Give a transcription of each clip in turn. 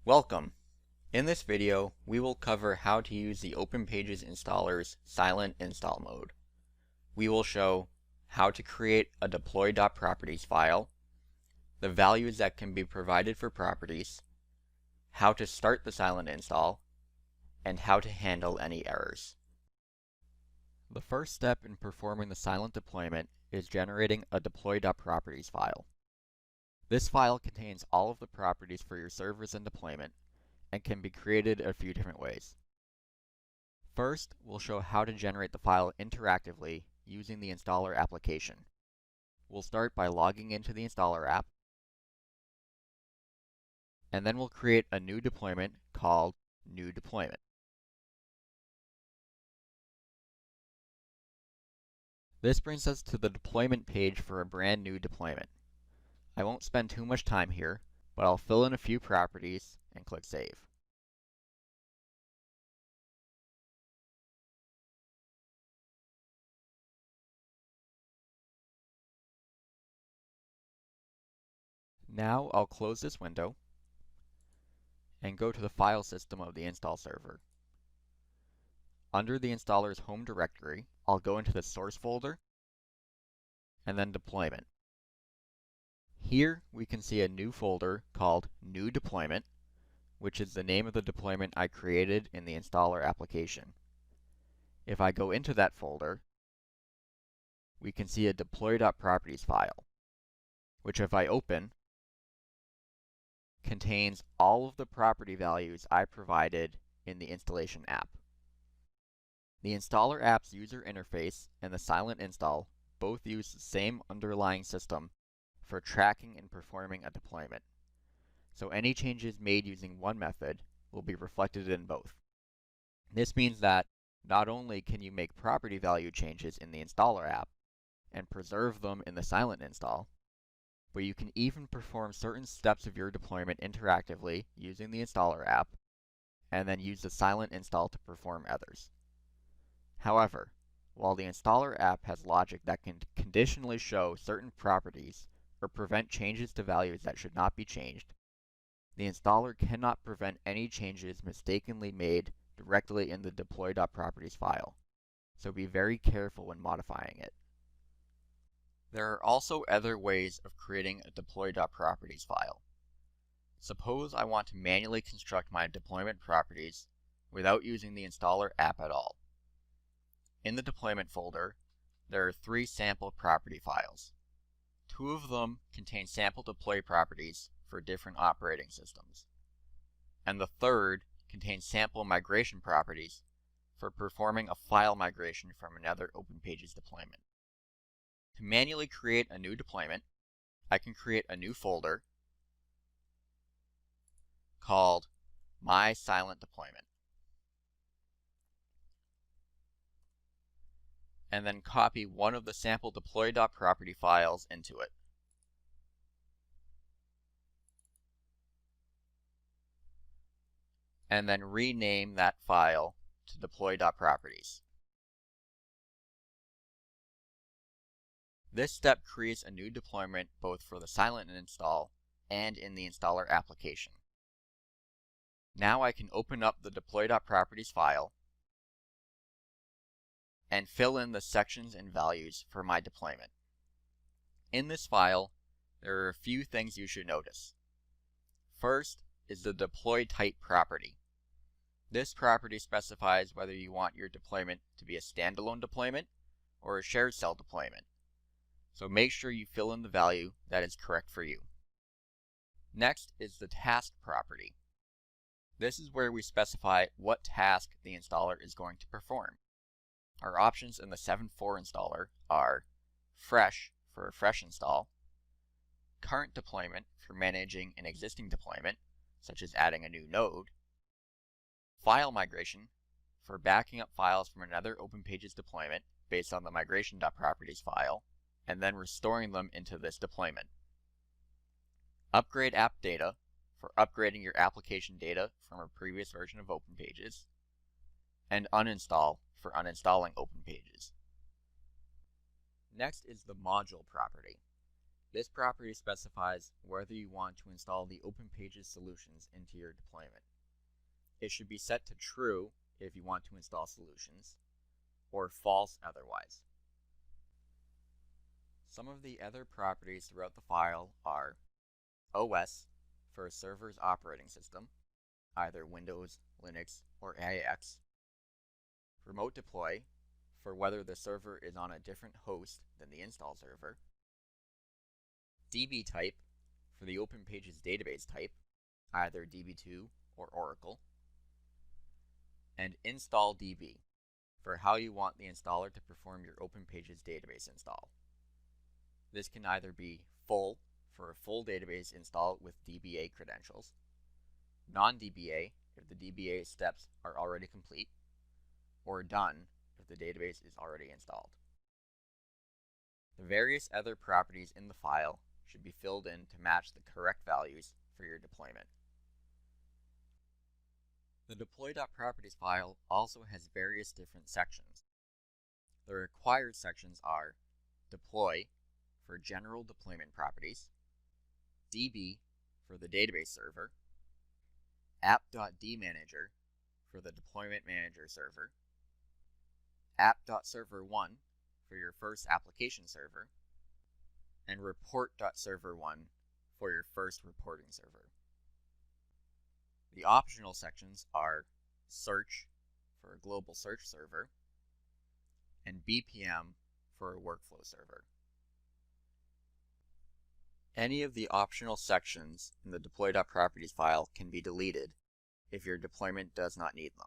Welcome! In this video, we will cover how to use the OpenPages installer's silent install mode. We will show how to create a deploy.properties file, the values that can be provided for properties, how to start the silent install, and how to handle any errors. The first step in performing the silent deployment is generating a deploy.properties file. This file contains all of the properties for your servers in deployment and can be created a few different ways. First, we'll show how to generate the file interactively using the installer application. We'll start by logging into the installer app, and then we'll create a new deployment called New Deployment. This brings us to the deployment page for a brand new deployment. I won't spend too much time here, but I'll fill in a few properties and click Save. Now I'll close this window and go to the file system of the install server. Under the installer's home directory, I'll go into the source folder and then deployment. Here we can see a new folder called New Deployment, which is the name of the deployment I created in the installer application. If I go into that folder, we can see a deploy.properties file, which if I open, contains all of the property values I provided in the installation app. The installer app's user interface and the silent install both use the same underlying system for tracking and performing a deployment. So any changes made using one method will be reflected in both. This means that not only can you make property value changes in the installer app and preserve them in the silent install, but you can even perform certain steps of your deployment interactively using the installer app and then use the silent install to perform others. However, while the installer app has logic that can conditionally show certain properties or prevent changes to values that should not be changed, the installer cannot prevent any changes mistakenly made directly in the deploy.properties file, so be very careful when modifying it. There are also other ways of creating a deploy.properties file. Suppose I want to manually construct my deployment properties without using the installer app at all. In the deployment folder, there are 3 sample property files. 2 of them contain sample deploy properties for different operating systems, and the third contains sample migration properties for performing a file migration from another OpenPages deployment. To manually create a new deployment, I can create a new folder called My Silent Deployment, and then copy one of the sample deploy.property files into it. And then rename that file to deploy.properties. This step creates a new deployment both for the silent install and in the installer application. Now I can open up the deploy.properties file and fill in the sections and values for my deployment. In this file, there are a few things you should notice. First is the deploy type property. This property specifies whether you want your deployment to be a standalone deployment or a shared cell deployment. So make sure you fill in the value that is correct for you. Next is the task property. This is where we specify what task the installer is going to perform. Our options in the 7.4 installer are Fresh for a fresh install, Current deployment for managing an existing deployment, such as adding a new node, File migration for backing up files from another OpenPages deployment based on the migration.properties file, and then restoring them into this deployment. Upgrade app data for upgrading your application data from a previous version of OpenPages, and uninstall for uninstalling OpenPages. Next is the module property. This property specifies whether you want to install the OpenPages solutions into your deployment. It should be set to true if you want to install solutions, or false otherwise. Some of the other properties throughout the file are OS for a server's operating system, either Windows, Linux, or AIX, remote deploy for whether the server is on a different host than the install server, DB type for the OpenPages database type, either DB2 or Oracle, and install DB for how you want the installer to perform your OpenPages database install. This can either be full for a full database install with DBA credentials, non-DBA if the DBA steps are already complete, or done if the database is already installed. The various other properties in the file should be filled in to match the correct values for your deployment. The deploy.properties file also has various different sections. The required sections are deploy for general deployment properties, DB for the database server, app.dmanager for the deployment manager server, app.server1 for your first application server, and report.server1 for your first reporting server. The optional sections are search for a global search server and BPM for a workflow server. Any of the optional sections in the deploy.properties file can be deleted if your deployment does not need them.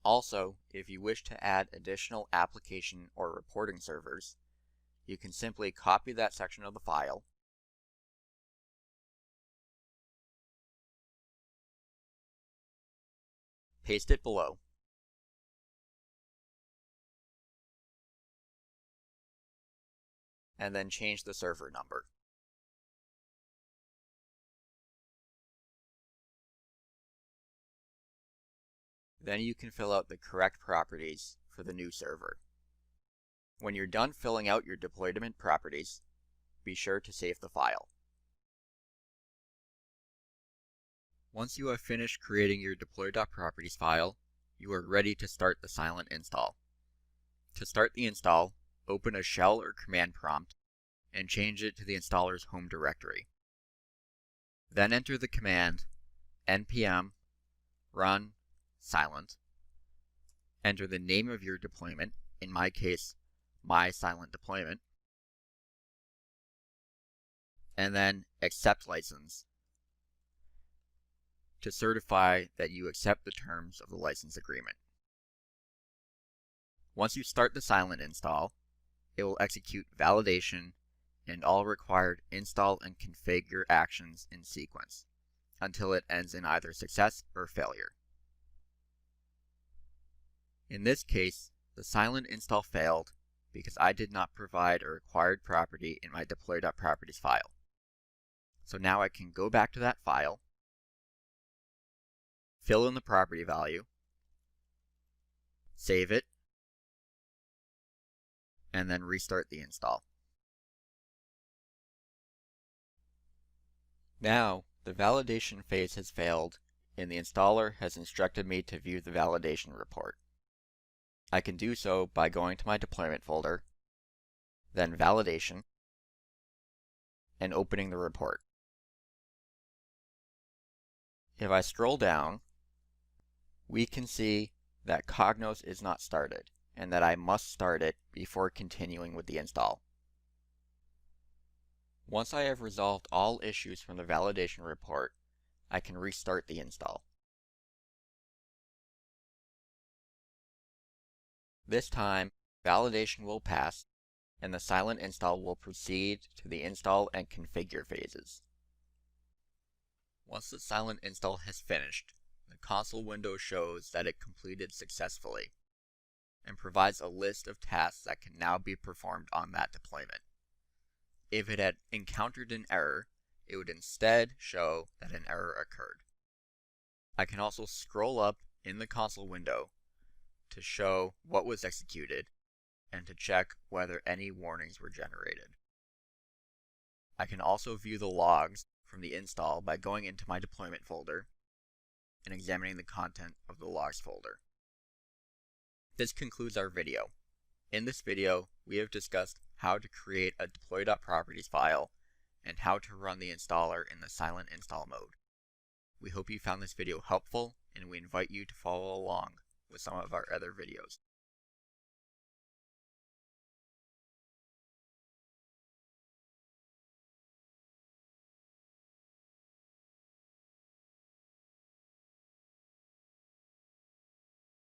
Also, if you wish to add additional application or reporting servers, you can simply copy that section of the file, paste it below, and then change the server number. Then you can fill out the correct properties for the new server. When you're done filling out your deployment properties, be sure to save the file. Once you have finished creating your deploy.properties file, you are ready to start the silent install. To start the install, open a shell or command prompt and change it to the installer's home directory. Then enter the command npm run silent. Enter the name of your deployment, in my case, my silent deployment, and then accept license to certify that you accept the terms of the license agreement. Once you start the silent install, it will execute validation and all required install and configure actions in sequence until it ends in either success or failure. In this case, the silent install failed because I did not provide a required property in my deploy.properties file. So now I can go back to that file, fill in the property value, save it, and then restart the install. Now, the validation phase has failed, and the installer has instructed me to view the validation report. I can do so by going to my deployment folder, then validation, and opening the report. If I scroll down, we can see that Cognos is not started, and that I must start it before continuing with the install. Once I have resolved all issues from the validation report, I can restart the install. This time, validation will pass, and the silent install will proceed to the install and configure phases. Once the silent install has finished, the console window shows that it completed successfully, and provides a list of tasks that can now be performed on that deployment. If it had encountered an error, it would instead show that an error occurred. I can also scroll up in the console window to show what was executed and to check whether any warnings were generated. I can also view the logs from the install by going into my deployment folder and examining the content of the logs folder. This concludes our video. In this video, we have discussed how to create a deploy.properties file and how to run the installer in the silent install mode. We hope you found this video helpful, and we invite you to follow along with some of our other videos.